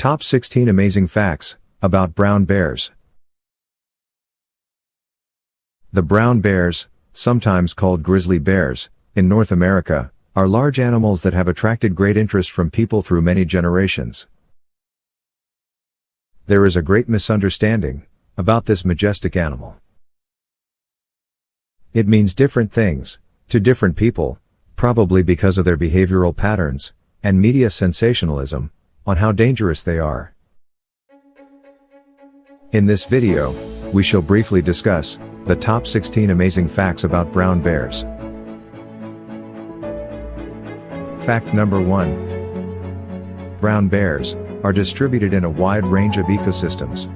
Top 16 Amazing Facts About Brown Bears. The brown bears, sometimes called grizzly bears, in North America, are large animals that have attracted great interest from people through many generations. There is a great misunderstanding about this majestic animal. It means different things to different people, probably because of their behavioral patterns and media sensationalism on how dangerous they are. In this video, we shall briefly discuss the top 16 amazing facts about brown bears. Fact number 1. Brown bears are distributed in a wide range of ecosystems.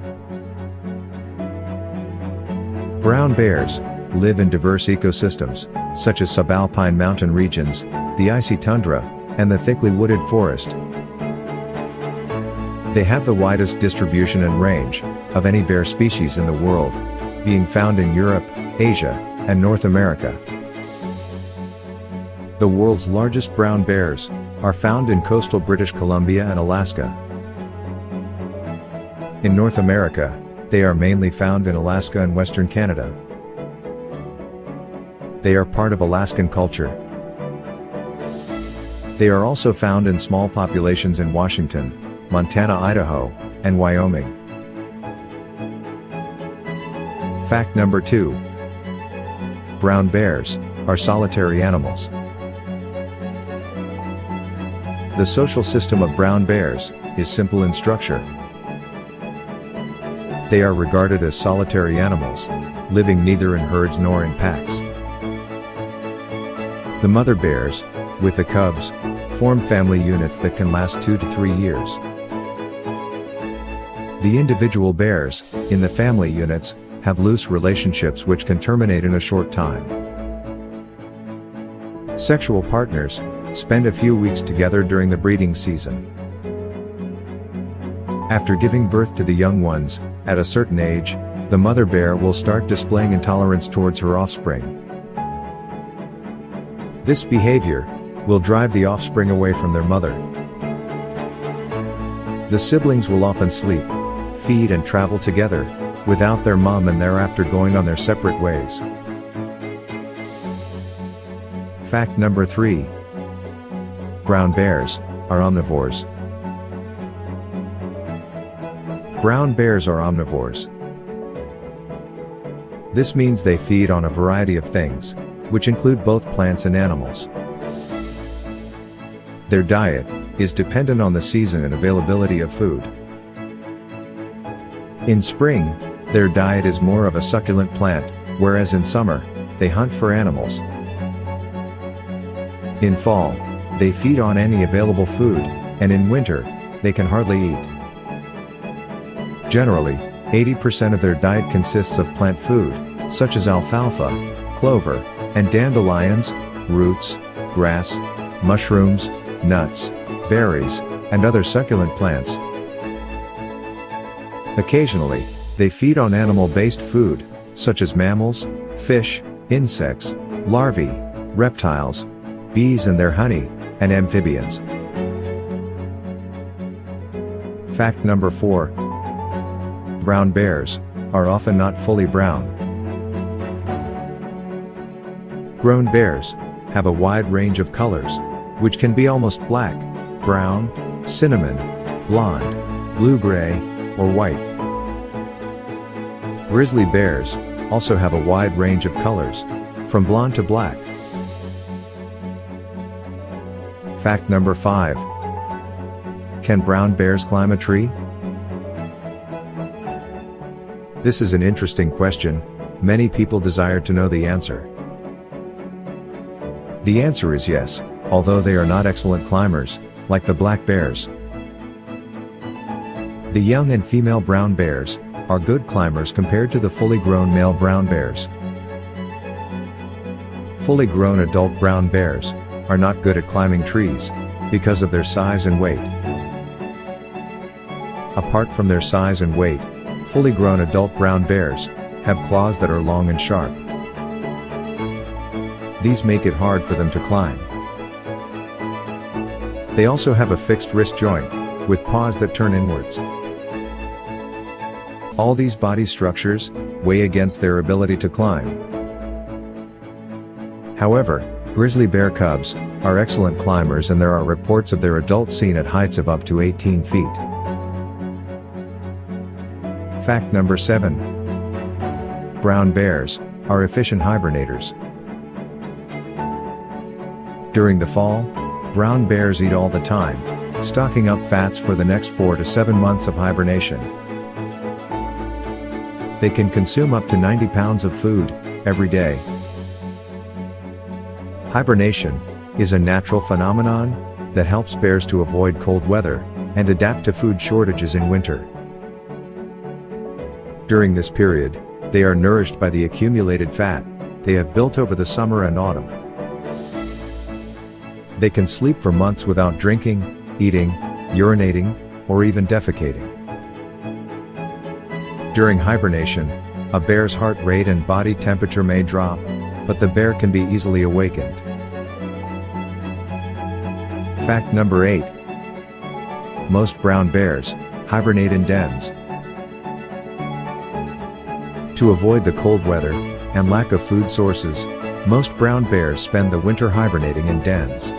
Brown bears live in diverse ecosystems, such as subalpine mountain regions, the icy tundra, and the thickly wooded forest. They have the widest distribution and range of any bear species in the world, being found in Europe, Asia, and North America. The world's largest brown bears are found in coastal British Columbia and Alaska. In North America, they are mainly found in Alaska and Western Canada. They are part of Alaskan culture. They are also found in small populations in Washington, Montana, Idaho, and Wyoming. Fact number 2. Brown bears are solitary animals. The social system of brown bears is simple in structure. They are regarded as solitary animals, living neither in herds nor in packs. The mother bears, with the cubs, form family units that can last 2 to 3 years. The individual bears, in the family units, have loose relationships which can terminate in a short time. Sexual partners spend a few weeks together during the breeding season. After giving birth to the young ones, at a certain age, the mother bear will start displaying intolerance towards her offspring. This behavior will drive the offspring away from their mother. The siblings will often sleep, feed and travel together, without their mom, and thereafter going on their separate ways. Fact number 3. Brown bears are omnivores. Brown bears are omnivores. This means they feed on a variety of things, which include both plants and animals. Their diet is dependent on the season and availability of food. In spring, their diet is more of a succulent plant, whereas in summer, they hunt for animals. In fall, they feed on any available food, and in winter, they can hardly eat. Generally, 80% of their diet consists of plant food, such as alfalfa, clover, and dandelions, roots, grass, mushrooms, nuts, berries, and other succulent plants. Occasionally, they feed on animal-based food, such as mammals, fish, insects, larvae, reptiles, bees and their honey, and amphibians. Fact number 4. Brown bears are often not fully brown. Grown bears have a wide range of colors, which can be almost black, brown, cinnamon, blonde, blue-gray, or white. Grizzly bears also have a wide range of colors, from blonde to black. Fact number 5. Can brown bears climb a tree? This is an interesting question. Many people desire to know the answer. The answer is yes, although they are not excellent climbers, like the black bears. The young and female brown bears are good climbers compared to the fully grown male brown bears. Fully grown adult brown bears are not good at climbing trees because of their size and weight. Apart from their size and weight, fully grown adult brown bears have claws that are long and sharp. These make it hard for them to climb. They also have a fixed wrist joint, with paws that turn inwards. All these body structures weigh against their ability to climb. However, grizzly bear cubs are excellent climbers, and there are reports of their adults seen at heights of up to 18 feet. Fact number 7. Brown bears are efficient hibernators. During the fall, brown bears eat all the time, stocking up fats for the next 4 to 7 months of hibernation. They can consume up to 90 pounds of food every day. Hibernation is a natural phenomenon that helps bears to avoid cold weather and adapt to food shortages in winter. During this period, they are nourished by the accumulated fat they have built over the summer and autumn. They can sleep for months without drinking, eating, urinating, or even defecating. During hibernation, a bear's heart rate and body temperature may drop, but the bear can be easily awakened. Fact number 8. Most brown bears hibernate in dens. To avoid the cold weather and lack of food sources, most brown bears spend the winter hibernating in dens.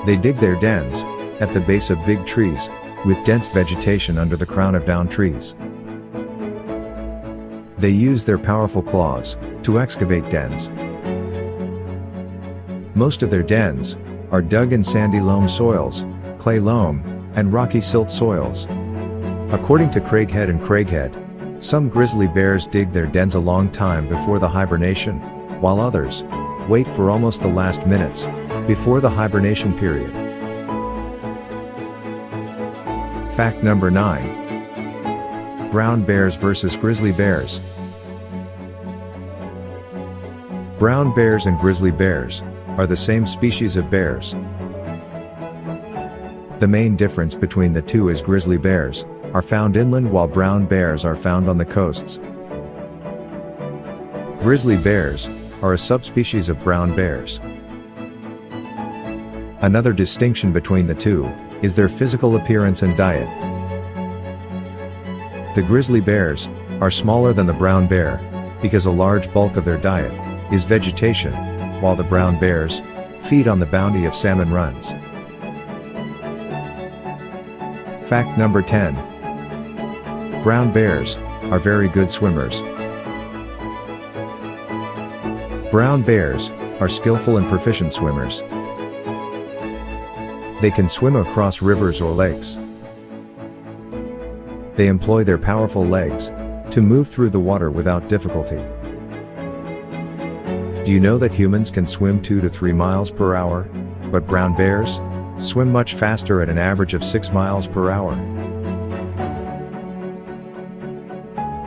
They dig their dens at the base of big trees, with dense vegetation under the crown of down trees. They use their powerful claws to excavate dens. Most of their dens are dug in sandy loam soils, clay loam, and rocky silt soils. According to Craighead and Craighead, some grizzly bears dig their dens a long time before the hibernation, while others wait for almost the last minutes before the hibernation period. Fact number 9. Brown bears versus grizzly bears. Brown bears and grizzly bears are the same species of bears. The main difference between the two is grizzly bears are found inland while brown bears are found on the coasts. Grizzly bears are a subspecies of brown bears. Another distinction between the two is their physical appearance and diet. The grizzly bears are smaller than the brown bear because a large bulk of their diet is vegetation, while the brown bears feed on the bounty of salmon runs. Fact number 10. Brown bears are very good swimmers. Brown bears are skillful and proficient swimmers. They can swim across rivers or lakes. They employ their powerful legs to move through the water without difficulty. Do you know that humans can swim 2 to 3 miles per hour, but brown bears swim much faster at an average of 6 miles per hour?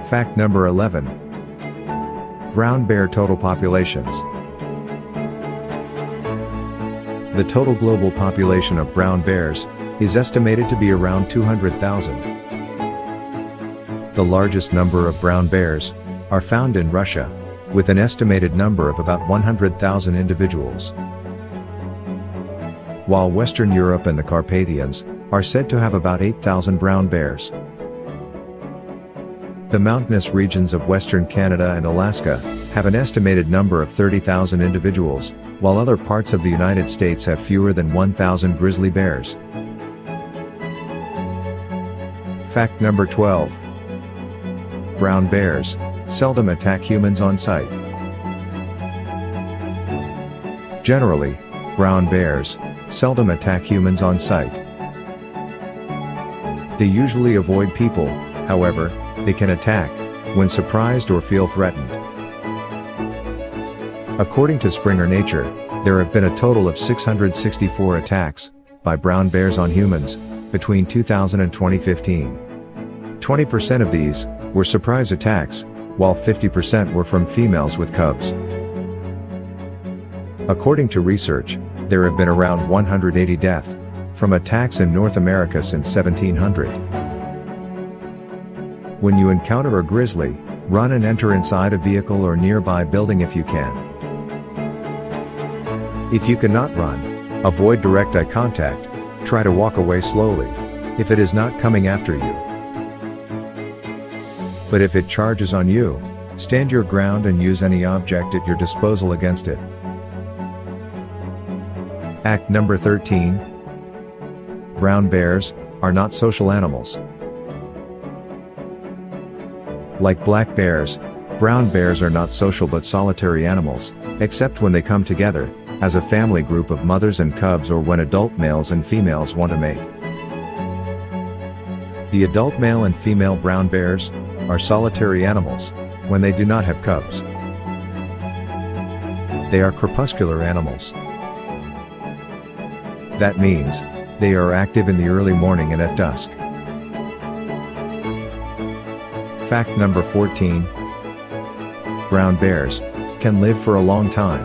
Fact number 11. Brown bear total populations. The total global population of brown bears is estimated to be around 200,000. The largest number of brown bears are found in Russia, with an estimated number of about 100,000 individuals. While Western Europe and the Carpathians are said to have about 8,000 brown bears. The mountainous regions of Western Canada and Alaska have an estimated number of 30,000 individuals, while other parts of the United States have fewer than 1,000 grizzly bears. Fact number 12. Brown bears seldom attack humans on sight. Generally, brown bears seldom attack humans on sight. They usually avoid people, however, they can attack when surprised or feel threatened. According to Springer Nature, there have been a total of 664 attacks by brown bears on humans between 2000 and 2015. 20% of these were surprise attacks, while 50% were from females with cubs. According to research, there have been around 180 deaths from attacks in North America since 1700. When you encounter a grizzly, run and enter inside a vehicle or nearby building if you can. If you cannot run, avoid direct eye contact try to walk away slowly, if it is not coming after you. But if it charges on you, stand your ground and use any object at your disposal against it. Act number 13. Brown bears are not social animals. Like black bears, brown bears are not social but solitary animals, except when they come together, as a family group of mothers and cubs, or when adult males and females want to mate. The adult male and female brown bears are solitary animals when they do not have cubs. They are crepuscular animals. That means, they are active in the early morning and at dusk. Fact number 14. Brown bears can live for a long time.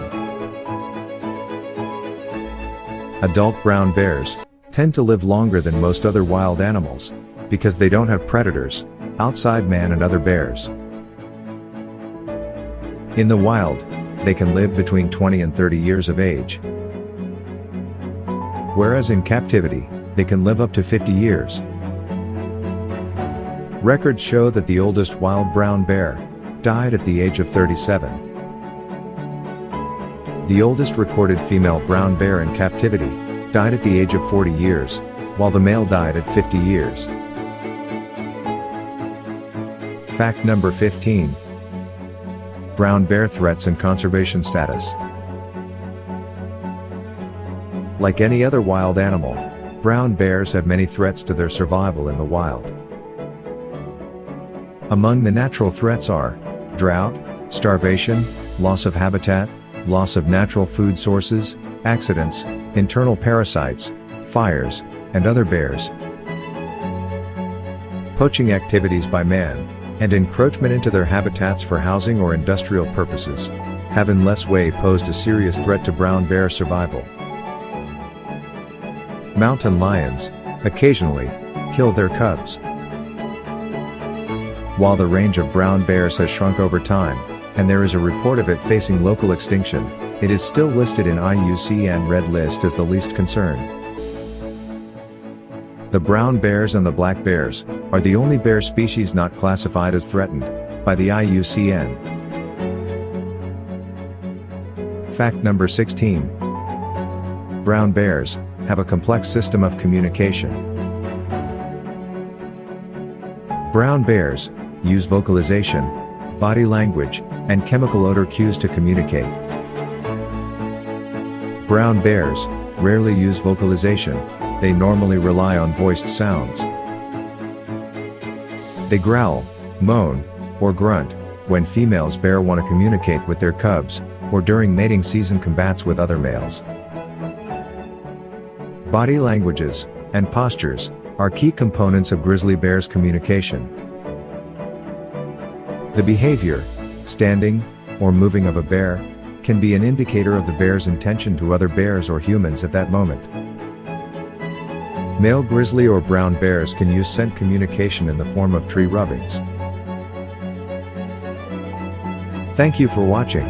Adult brown bears tend to live longer than most other wild animals, because they don't have predators outside man and other bears. In the wild, they can live between 20 and 30 years of age. Whereas in captivity, they can live up to 50 years. Records show that the oldest wild brown bear died at the age of 37. The oldest recorded female brown bear in captivity died at the age of 40 years, while the male died at 50 years. Fact number 15. Brown bear threats and conservation status. Like any other wild animal, brown bears have many threats to their survival in the wild. Among the natural threats are drought, starvation, loss of habitat, loss of natural food sources, accidents, internal parasites, fires, and other bears. Poaching activities by man, and encroachment into their habitats for housing or industrial purposes, have in less way posed a serious threat to brown bear survival. Mountain lions occasionally kill their cubs. While the range of brown bears has shrunk over time, and there is a report of it facing local extinction, it is still listed in IUCN Red List as the least concern. The brown bears and the black bears are the only bear species not classified as threatened by the IUCN. Fact number 16. Brown bears have a complex system of communication. Brown bears use vocalization, body language, and chemical odor cues to communicate. Brown bears rarely use vocalization, they normally rely on voiced sounds. They growl, moan, or grunt when females bear want to communicate with their cubs, or during mating season combats with other males. Body languages and postures are key components of grizzly bears' communication. The behavior, standing, or moving of a bear, can be an indicator of the bear's intention to other bears or humans at that moment. Male grizzly or brown bears can use scent communication in the form of tree rubbings. Thank you for watching.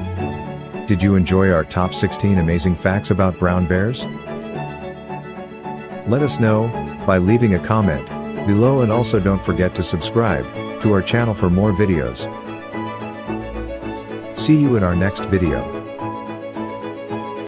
Did you enjoy our top 16 amazing facts about brown bears? Let us know by leaving a comment below, and also don't forget to subscribe to our channel for more videos. See you in our next video.